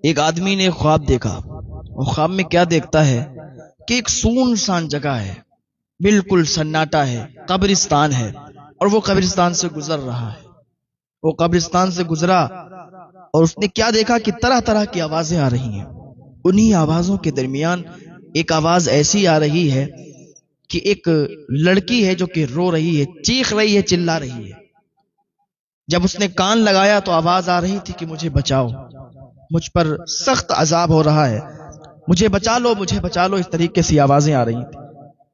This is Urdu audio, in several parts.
ایک آدمی نے خواب دیکھا، اور خواب میں کیا دیکھتا ہے کہ ایک سونسان جگہ ہے، بالکل سناٹا ہے، قبرستان ہے، اور وہ قبرستان سے گزر رہا ہے۔ وہ قبرستان سے گزرا اور اس نے کیا دیکھا کہ طرح طرح کی آوازیں آ رہی ہیں۔ انہی آوازوں کے درمیان ایک آواز ایسی آ رہی ہے کہ ایک لڑکی ہے جو کہ رو رہی ہے، چیخ رہی ہے، چلا رہی ہے۔ جب اس نے کان لگایا تو آواز آ رہی تھی کہ مجھے بچاؤ، مجھ پر سخت عذاب ہو رہا ہے، مجھے بچا لو، مجھے بچا لو۔ اس طریقے سے آوازیں آ رہی تھی۔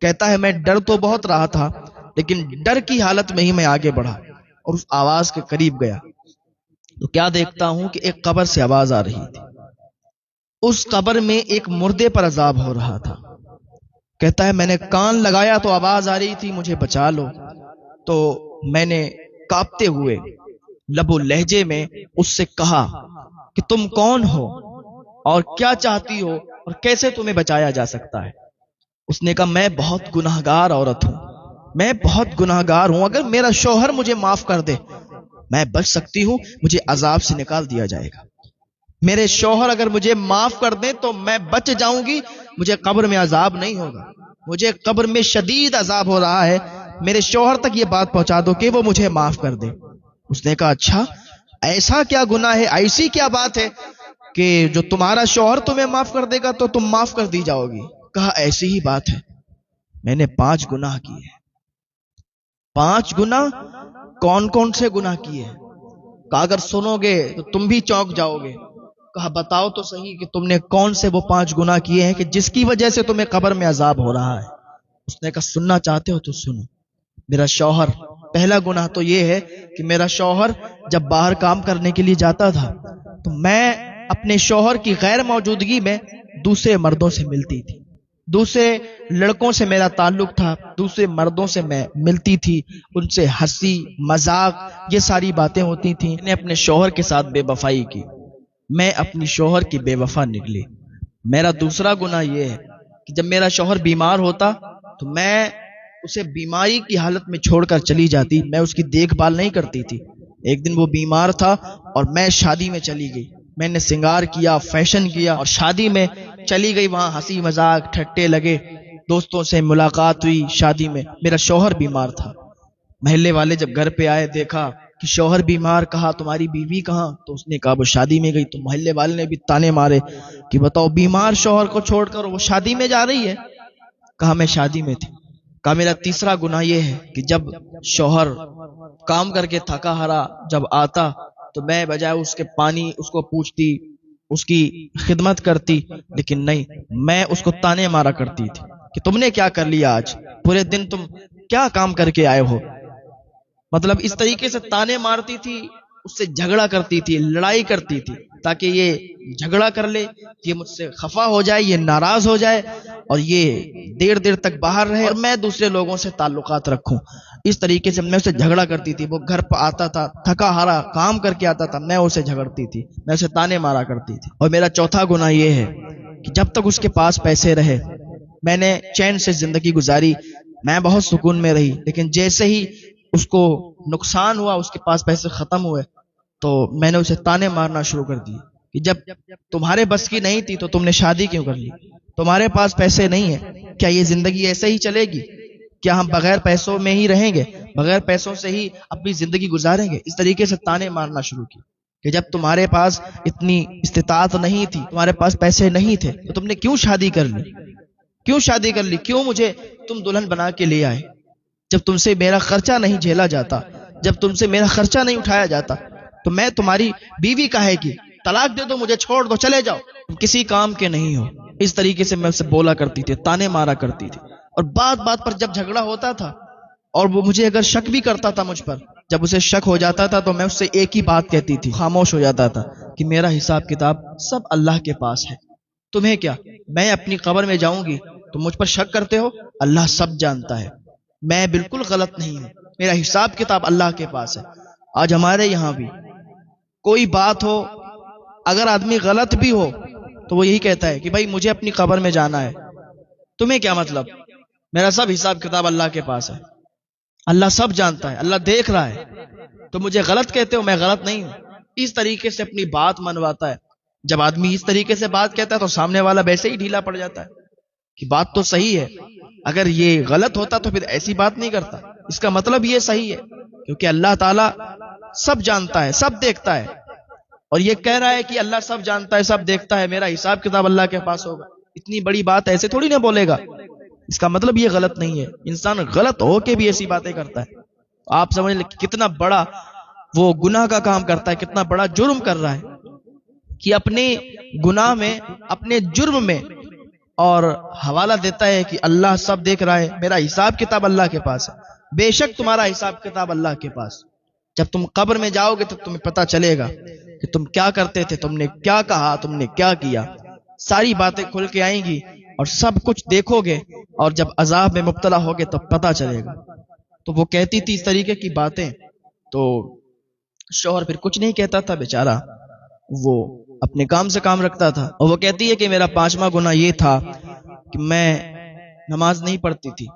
کہتا ہے میں ڈر تو بہت رہا تھا، لیکن ڈر کی حالت میں ہی میں آگے بڑھا اور اس آواز کے قریب گیا تو کیا دیکھتا ہوں کہ ایک قبر سے آواز آ رہی تھی۔ اس قبر میں ایک مردے پر عذاب ہو رہا تھا۔ کہتا ہے میں نے کان لگایا تو آواز آ رہی تھی مجھے بچا لو، تو میں نے کانپتے ہوئے لب و لہجے میں اس سے کہا کہ تم کون ہو اور کیا چاہتی ہو اور کیسے تمہیں بچایا جا سکتا ہے؟ اس نے کہا میں بہت گناہگار عورت ہوں، میں بہت گناہگار ہوں، اگر میرا شوہر مجھے معاف کر دے میں بچ سکتی ہوں، مجھے عذاب سے نکال دیا جائے گا۔ میرے شوہر اگر مجھے معاف کر دیں تو میں بچ جاؤں گی، مجھے قبر میں عذاب نہیں ہوگا، مجھے قبر میں شدید عذاب ہو رہا ہے، میرے شوہر تک یہ بات پہنچا دو کہ وہ مجھے معاف کر دے۔ اس نے کہا اچھا ایسا کیا گناہ ہے، ایسی کیا بات ہے کہ جو تمہارا شوہر تمہیں معاف کر دے گا تو تم معاف کر دی جاؤ گی؟ کہا ایسی ہی بات ہے، میں نے 5 گناہ کیے ہیں۔ 5 گناہ؟ کون کون سے گناہ کیے ہیں؟ کہا اگر سنو گے تو تم بھی چونک جاؤ گے۔ کہا بتاؤ تو صحیح کہ تم نے کون سے وہ 5 گناہ کیے ہیں کہ جس کی وجہ سے تمہیں قبر میں عذاب ہو رہا ہے؟ اس نے کہا سننا چاہتے ہو تو سنو۔ میرا شوہر، پہلا گناہ تو یہ ہے کہ میرا شوہر جب باہر کام کرنے کے لیے جاتا تھا تو میں اپنے شوہر کی غیر موجودگی میں دوسرے مردوں سے ملتی تھی، دوسرے لڑکوں سے میرا تعلق تھا، دوسرے مردوں سے میں ملتی تھی، ان سے ہنسی مذاق یہ ساری باتیں ہوتی تھیں۔ میں نے اپنے شوہر کے ساتھ بے وفائی کی، میں اپنی شوہر کی بے وفا نکلی۔ میرا دوسرا گناہ یہ ہے کہ جب میرا شوہر بیمار ہوتا تو میں اسے بیماری کی حالت میں چھوڑ کر چلی جاتی، میں اس کی دیکھ بھال نہیں کرتی تھی۔ ایک دن وہ بیمار تھا اور میں شادی میں چلی گئی، میں نے سنگار کیا، فیشن کیا اور شادی میں چلی گئی، وہاں ہنسی مذاق ٹھٹے لگے، دوستوں سے ملاقات ہوئی، شادی میں میرا شوہر بیمار تھا۔ محلے والے جب گھر پہ آئے دیکھا کہ شوہر بیمار، کہا تمہاری بیوی کہاں؟ تو اس نے کہا وہ شادی میں گئی۔ تو محلے والے نے بھی تانے مارے کہ بتاؤ بیمار شوہر کو چھوڑ کر وہ شادی میں جا رہی ہے؟ کہا میں شادی میں تھی۔ کہا میرا تیسرا گناہ یہ ہے کہ جب شوہر کام کر کے تھکا ہارا جب آتا تو میں بجائے اس کے پانی اس کو پوچھتی، اس کی خدمت کرتی، لیکن نہیں، میں اس کو تانے مارا کرتی تھی کہ تم نے کیا کر لیا آج، پورے دن تم کیا کام کر کے آئے ہو؟ مطلب اس طریقے سے تانے مارتی تھی، اس سے جھگڑا کرتی تھی، لڑائی کرتی تھی تاکہ یہ جھگڑا کر لے، یہ مجھ سے خفا ہو جائے، یہ ناراض ہو جائے اور یہ دیر دیر تک باہر رہے اور میں دوسرے لوگوں سے تعلقات رکھوں۔ اس طریقے سے میں اسے جھگڑا کرتی تھی۔ وہ گھر پہ آتا تھا تھکا ہارا کام کر کے آتا تھا، میں اسے جھگڑتی تھی، میں اسے تانے مارا کرتی تھی۔ اور میرا چوتھا گناہ یہ ہے کہ جب تک اس کے پاس پیسے رہے میں نے چین سے زندگی گزاری، میں بہت سکون میں رہی، لیکن جیسے ہی اس کو نقصان ہوا، اس کے پاس پیسے ختم ہوئے، تو میں نے اسے تانے مارنا شروع کر دی کہ جب تمہارے بس کی نہیں تھی تو تم نے شادی کیوں کر لی؟ تمہارے پاس پیسے نہیں ہیں، کیا یہ زندگی ایسے ہی چلے گی؟ کیا ہم بغیر پیسوں میں ہی رہیں گے، بغیر پیسوں سے ہی اپنی زندگی گزاریں گے؟ اس طریقے سے تانے مارنا شروع کی کہ جب تمہارے پاس اتنی استطاعت نہیں تھی، تمہارے پاس پیسے نہیں تھے، تو تم نے کیوں شادی کر لی؟ کیوں شادی کر لی؟ کیوں مجھے تم دلہن بنا کے لے آئے؟ جب تم سے میرا خرچہ نہیں جھیلا جاتا، جب تم سے میرا خرچہ نہیں اٹھایا جاتا تو میں تمہاری بیوی کہے گی طلاق دے دو، مجھے چھوڑ دو، چلے جاؤ، تم کسی کام کے نہیں ہو۔ اس طریقے سے میں اسے بولا کرتی تھی، تانے مارا کرتی تھی۔ اور بات بات پر جب جھگڑا ہوتا تھا اور وہ مجھے اگر شک بھی کرتا تھا مجھ پر، جب اسے شک ہو جاتا تھا تو میں اس سے ایک ہی بات کہتی تھی، خاموش ہو جاتا تھا کہ میرا حساب کتاب سب اللہ کے پاس ہے، تمہیں کیا؟ میں اپنی قبر میں جاؤں گی، تم مجھ پر شک کرتے ہو؟ اللہ سب جانتا ہے، میں بالکل غلط نہیں ہوں، میرا حساب کتاب اللہ کے پاس ہے۔ آج ہمارے یہاں بھی کوئی بات ہو، اگر آدمی غلط بھی ہو تو وہ یہی کہتا ہے کہ بھائی مجھے اپنی قبر میں جانا ہے، تمہیں کیا مطلب؟ میرا سب حساب کتاب اللہ کے پاس ہے، اللہ سب جانتا ہے، اللہ دیکھ رہا ہے، تو مجھے غلط کہتے ہو، میں غلط نہیں ہوں۔ اس طریقے سے اپنی بات منواتا ہے جب آدمی اس طریقے سے بات کہتا ہے تو سامنے والا ویسے ہی ڈھیلا پڑ جاتا ہے کہ بات تو صحیح ہے، اگر یہ غلط ہوتا تو پھر ایسی بات نہیں کرتا، اس کا مطلب یہ صحیح ہے، کیونکہ اللہ تعالیٰ سب جانتا ہے، سب دیکھتا ہے، اور یہ کہہ رہا ہے کہ اللہ سب جانتا ہے، سب دیکھتا ہے، میرا حساب کتاب اللہ کے پاس ہوگا، اتنی بڑی بات ایسے تھوڑی نہ بولے گا، اس کا مطلب یہ غلط نہیں ہے، انسان غلط ہو کے بھی ایسی باتیں کرتا ہے، آپ سمجھ لیں کتنا بڑا وہ گناہ کا کام کرتا ہے، کتنا بڑا جرم کر رہا ہے کہ اپنے گناہ میں، اپنے جرم میں، اور حوالہ دیتا ہے کہ اللہ سب دیکھ رہا ہے، میرا حساب کتاب اللہ کے پاس ہے۔ بے شک تمہارا حساب کتاب اللہ کے پاس، جب تم قبر میں جاؤ گے تو تمہیں پتہ چلے گا کہ تم کیا کرتے تھے، تم نے کیا کہا، تم نے کیا کیا، ساری باتیں کھل کے آئیں گی اور سب کچھ دیکھو گے، اور جب عذاب میں مبتلا ہوگے تب پتہ چلے گا۔ تو وہ کہتی تھی اس طریقے کی باتیں، تو شوہر پھر کچھ نہیں کہتا تھا، بیچارہ وہ اپنے کام سے کام رکھتا تھا، اور وہ کہتی ہے کہ میرا 5واں گناہ یہ تھا کہ میں نماز نہیں پڑھتی تھی،